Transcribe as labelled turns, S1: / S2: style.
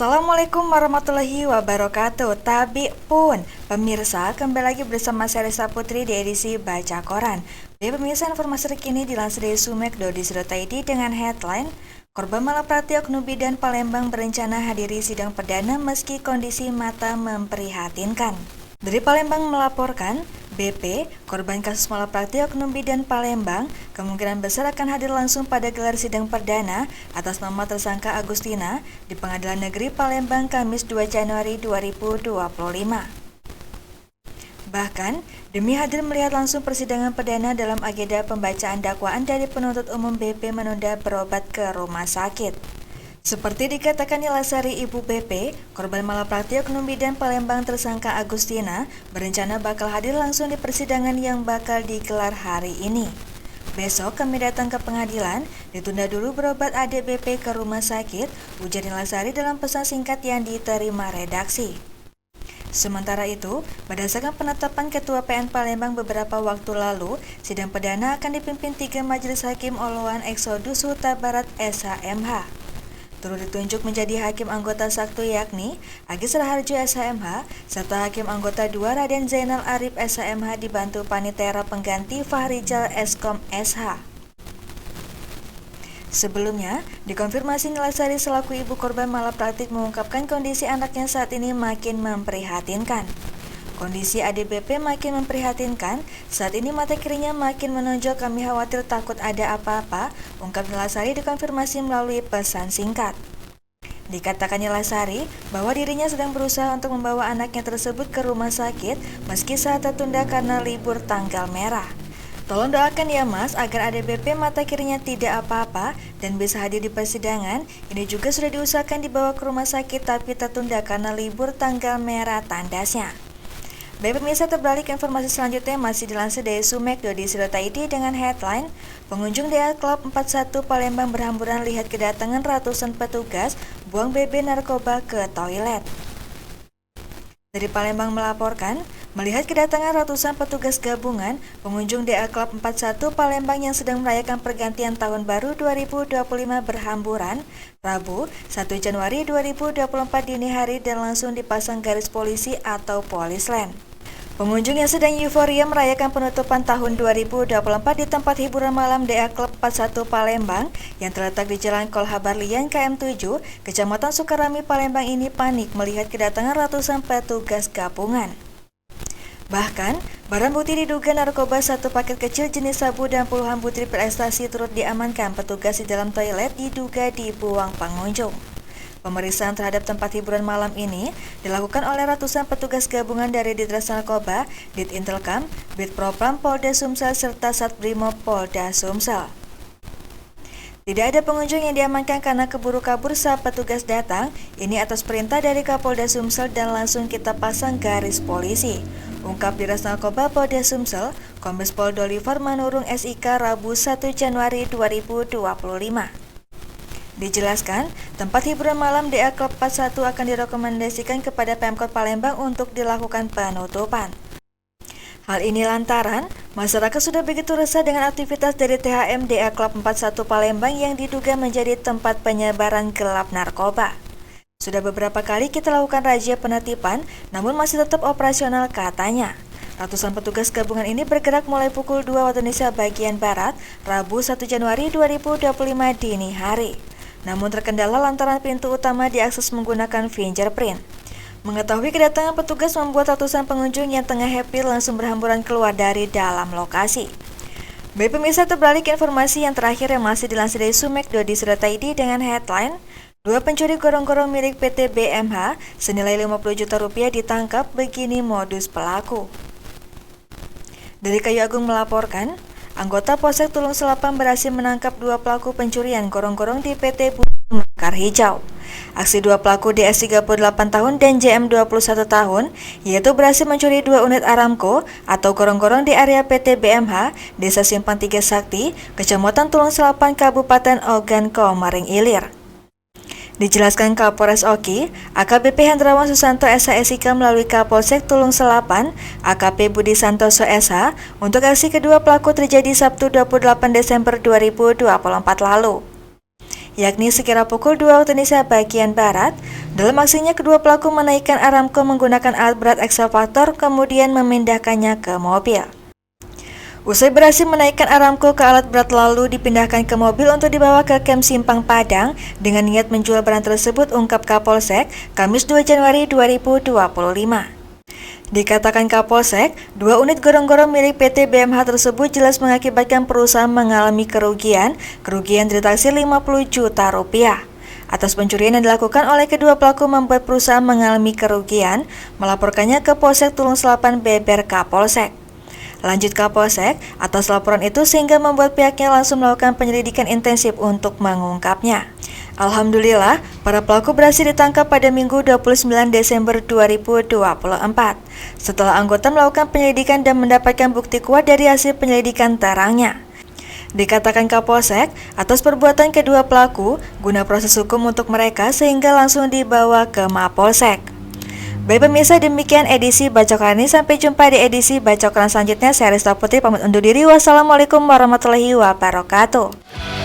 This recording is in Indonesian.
S1: Assalamualaikum warahmatullahi wabarakatuh. Tabi pun, pemirsa, kembali lagi bersama saya Risa Putri di edisi Baca Koran. Pemirsa, informasi terkini dilansir dari sumek.id dengan headline Korban malapraktik oknum bidan Palembang berencana hadiri sidang perdana meski kondisi mata memprihatinkan. Dari Palembang melaporkan, BP, korban kasus malapraktik oknum bidan Palembang, kemungkinan besar akan hadir langsung pada gelar sidang perdana atas nama tersangka Agustina di Pengadilan Negeri Palembang Kamis 2 Januari 2025. Bahkan, demi hadir melihat langsung persidangan perdana dalam agenda pembacaan dakwaan dari penuntut umum, BP menunda berobat ke rumah sakit. Seperti dikatakan Nilasari, ibu BP, korban malapraktik oknum bidan Palembang tersangka Agustina, berencana bakal hadir langsung di persidangan yang bakal digelar hari ini. Besok kami datang ke pengadilan, ditunda dulu berobat adik BP ke rumah sakit, ujar Nilasari dalam pesan singkat yang diterima redaksi. Sementara itu, berdasarkan penetapan Ketua PN Palembang beberapa waktu lalu, sidang perdana akan dipimpin 3 majelis hakim Oloan Eksodus Huta Barat SHMH. Turut ditunjuk menjadi hakim anggota 1 yakni Agis Raharjo SHMH, serta hakim anggota 2 Raden Zainal Arif SHMH dibantu panitera pengganti Fahrijal Eskom SH. Sebelumnya, dikonfirmasi Nilasari selaku ibu korban malapraktik mengungkapkan kondisi anaknya saat ini makin memprihatinkan. Kondisi adik BP makin memprihatinkan, saat ini mata kirinya makin menonjol, kami khawatir takut ada apa-apa, ungkap Nilasari dikonfirmasi melalui pesan singkat. Dikatakan Nilasari bahwa dirinya sedang berusaha untuk membawa anaknya tersebut ke rumah sakit meski saat tertunda karena libur tanggal merah. Tolong doakan ya mas agar adik BP mata kirinya tidak apa-apa dan bisa hadir di persidangan. Ini juga sudah diusahakan dibawa ke rumah sakit tapi tertunda karena libur tanggal merah, tandasnya. Baik pemirsa, terbalik informasi selanjutnya masih dilansir dari sumek.id dengan headline Pengunjung DA Club 41 Palembang berhamburan lihat kedatangan ratusan petugas buang BB narkoba ke toilet. Dari Palembang melaporkan, melihat kedatangan ratusan petugas gabungan, pengunjung DA Club 41 Palembang yang sedang merayakan pergantian tahun baru 2025 berhamburan Rabu 1 Januari 2024 dini hari dan langsung dipasang garis polisi atau polisland. Pengunjung yang sedang euforia merayakan penutupan tahun 2024 di tempat hiburan malam DA Club 41 Palembang yang terletak di Jalan Kolhabarlian KM 7, Kecamatan Sukarami, Palembang ini panik melihat kedatangan ratusan petugas gabungan. Bahkan, barang bukti diduga narkoba, 1 paket kecil jenis sabu dan puluhan butir pil ekstasi turut diamankan petugas di dalam toilet diduga dibuang pengunjung. Pemeriksaan terhadap tempat hiburan malam ini dilakukan oleh ratusan petugas gabungan dari Ditres Narkoba, Ditintelkam, Bitpropam Polda Sumsel serta Satbrimob Polda Sumsel. Tidak ada pengunjung yang diamankan karena keburu kabur saat petugas datang. Ini atas perintah dari Kapolda Sumsel dan langsung kita pasang garis polisi, ungkap Ditres Narkoba Polda Sumsel, Kombes Pol Doliver Manurung SIK Rabu 1 Januari 2025. Dijelaskan, tempat hiburan malam DA Club 41 akan direkomendasikan kepada Pemkot Palembang untuk dilakukan penutupan. Hal ini lantaran masyarakat sudah begitu resah dengan aktivitas dari THM DA Club 41 Palembang yang diduga menjadi tempat penyebaran gelap narkoba. Sudah beberapa kali kita lakukan razia penertiban, namun masih tetap operasional, katanya. Ratusan petugas gabungan ini bergerak mulai pukul 2 waktu Indonesia bagian Barat, Rabu 1 Januari 2025 dini hari. Namun terkendala lantaran pintu utama diakses menggunakan fingerprint. Mengetahui kedatangan petugas membuat ratusan pengunjung yang tengah happy langsung berhamburan keluar dari dalam lokasi. Baik pemirsa, terbalik informasi yang terakhir yang masih dilansir dari sumek.id dengan headline 2 pencuri gorong-gorong milik PT BMH senilai 50 juta rupiah ditangkap, begini modus pelaku. Dari Kayu Agung melaporkan, anggota Polsek Tulung Selapan berhasil menangkap 2 pelaku pencurian gorong-gorong di PT Makar Hijau. Aksi 2 pelaku DS 38 tahun dan JM 21 tahun, yaitu berhasil mencuri 2 unit Aramco atau gorong-gorong di area PT BMH, Desa Simpang 3 Sakti, Kecamatan Tulung Selapan, Kabupaten Ogan Komering Ilir. Dijelaskan Kapolres Oki, AKBP Hendrawan Susanto SH melalui Kapolsek Tulung Selapan, AKP Budi Santoso SH, untuk aksi kedua pelaku terjadi Sabtu 28 Desember 2024 lalu. yakni sekira pukul 2 waktu Indonesia bagian Barat. Dalam aksinya, kedua pelaku menaikkan Aramco menggunakan alat berat ekskavator, kemudian memindahkannya ke mobil. Usai berhasil menaikkan Aramco ke alat berat lalu dipindahkan ke mobil untuk dibawa ke Kem Simpang Padang dengan niat menjual barang tersebut, ungkap Kapolsek Kamis 2 Januari 2025. Dikatakan Kapolsek, 2 unit gorong-gorong milik PT BMH tersebut jelas mengakibatkan perusahaan mengalami kerugian ditaksir 50 juta rupiah. Atas pencurian yang dilakukan oleh kedua pelaku membuat perusahaan mengalami kerugian, melaporkannya ke Polsek Tulung Selapan Beber Kapolsek. Lanjut Kapolsek, atas laporan itu sehingga membuat pihaknya langsung melakukan penyelidikan intensif untuk mengungkapnya. Alhamdulillah, para pelaku berhasil ditangkap pada Minggu 29 Desember 2024. Setelah anggota melakukan penyelidikan dan mendapatkan bukti kuat dari hasil penyelidikan terangnya. Dikatakan Kapolsek, atas perbuatan kedua pelaku, guna proses hukum untuk mereka sehingga langsung dibawa ke Mapolsek. Baik pemirsa, demikian edisi Bacokan ini. Sampai jumpa di edisi Bacokan selanjutnya. Saya Rista Putri pamit undur diri. Wassalamualaikum warahmatullahi wabarakatuh.